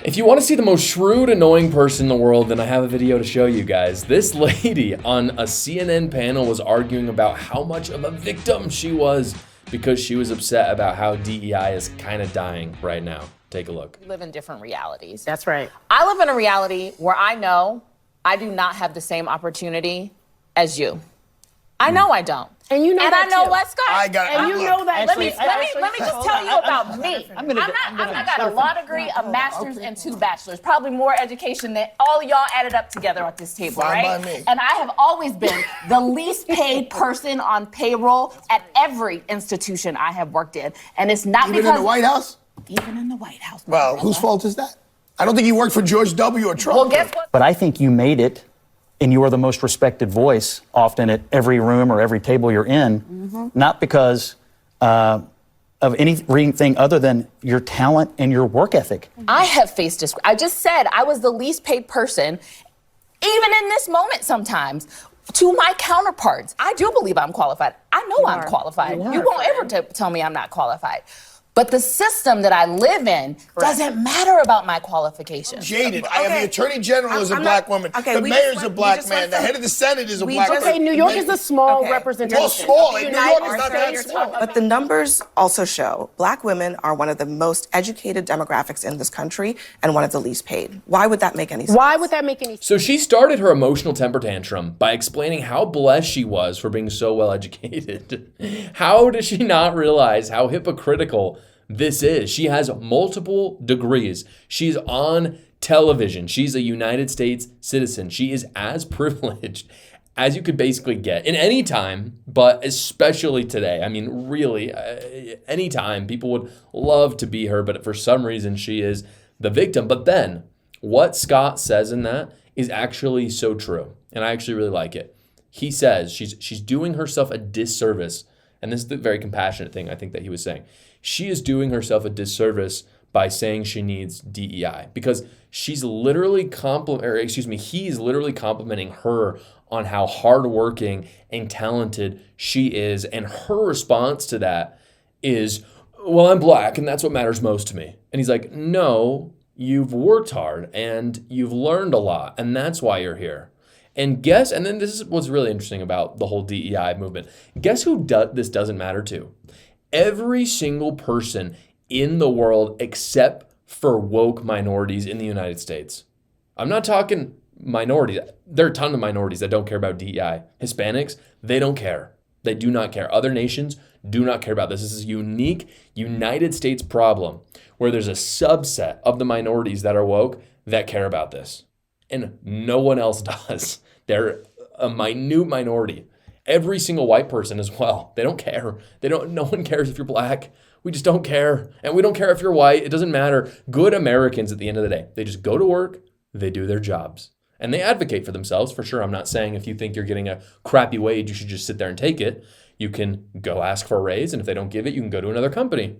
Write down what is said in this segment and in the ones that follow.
If you want to see the most shrewd, annoying person in the world, then I have a video to show you guys. This lady on a CNN panel was arguing about how much of a victim she was because she was upset about how DEI is kind of dying right now. Take a look. We live in different realities. That's right. I live in a reality where I know I do not have the same opportunity as you. I know I don't. And you know and that I know too. what, Scott? I got it. And you know that. Let me just tell you about me. I got a law degree, a master's, and 2 bachelors. Probably more education than all of y'all added up together at this table, Fine right? by me. And I have always been the least paid person on payroll at every institution I have worked in. And it's not Even in the White House? Even in the White House. Well, whose fault is that? I don't think you worked for George W. or Trump. Well, guess what? But I think you made it, and you are the most respected voice often at every room or every table you're in, not because of anything other than your talent and your work ethic. I have faced this. I just said I was the least paid person, even in this moment sometimes, to my counterparts. I do believe I'm qualified. I know I'm qualified. You won't ever tell me I'm not qualified. But the system that I live in doesn't matter about my qualifications. Jaded. I have the Attorney General is a black woman. The mayor's a black man. The head of the Senate is a black person. Okay, New York is a small representation. Well, small. New York is not that small. But the numbers also show black women are one of the most educated demographics in this country and one of the least paid. Why would that make any sense? Why would that make any sense? So she started her emotional temper tantrum by explaining how blessed she was for being so well educated. How does she not realize how hypocritical this is? She has multiple degrees. She's on television. She's a United States citizen. She is as privileged as you could basically get in any time, but especially today. I mean, really, any time. People would love to be her, but for some reason, she is the victim. But then what Scott says in that is actually so true, and I actually really like it. He says she's doing herself a disservice, and this is the very compassionate thing I think that he was saying. She is doing herself a disservice by saying she needs DEI because he's literally complimenting her on how hardworking and talented she is. And her response to that is, well, I'm black and that's what matters most to me. And he's like, no, you've worked hard and you've learned a lot and that's why you're here. And then this is what's really interesting about the whole DEI movement. Guess who this doesn't matter to? Every single person in the world except for woke minorities in the United States. I'm not talking minorities. There are a ton of minorities that don't care about DEI. Hispanics, they don't care. They do not care. Other nations do not care about this. This is a unique United States problem where there's a subset of the minorities that are woke that care about this. And no one else does. They're a minute minority. Every single white person as well. They don't care. No one cares if you're black. We just don't care. And we don't care if you're white. It doesn't matter. Good Americans at the end of the day. They just go to work, they do their jobs. And they advocate for themselves, for sure. I'm not saying if you think you're getting a crappy wage, you should just sit there and take it. You can go ask for a raise, and if they don't give it, you can go to another company.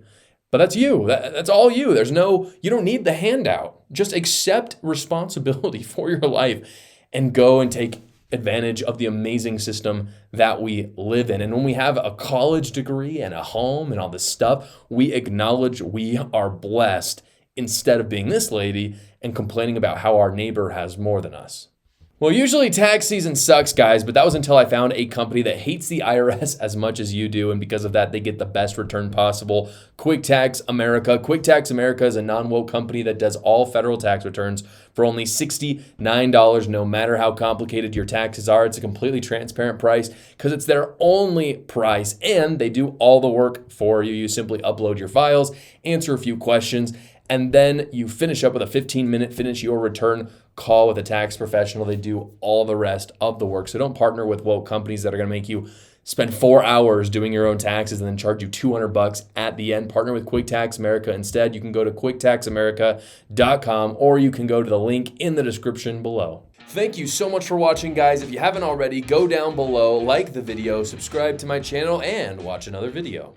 But that's you. That's all you. You don't need the handout. Just accept responsibility for your life and go and take advantage of the amazing system that we live in. And when we have a college degree and a home and all this stuff, we acknowledge we are blessed instead of being this lady and complaining about how our neighbor has more than us. Well, usually tax season sucks, guys, but that was until I found a company that hates the IRS as much as you do, and because of that, they get the best return possible. Quick Tax America. Quick Tax America is a non-woke company that does all federal tax returns for only $69, no matter how complicated your taxes are. It's a completely transparent price because it's their only price, and they do all the work for you. You simply upload your files, answer a few questions, and then you finish up with a 15-minute finish your return call with a tax professional. They do all the rest of the work. So don't partner with woke companies that are going to make you spend 4 hours doing your own taxes and then charge you $200 at the end. Partner with Quick Tax America instead. You can go to quicktaxamerica.com or you can go to the link in the description below. Thank you so much for watching, guys. If you haven't already, go down below, like the video, subscribe to my channel, and watch another video.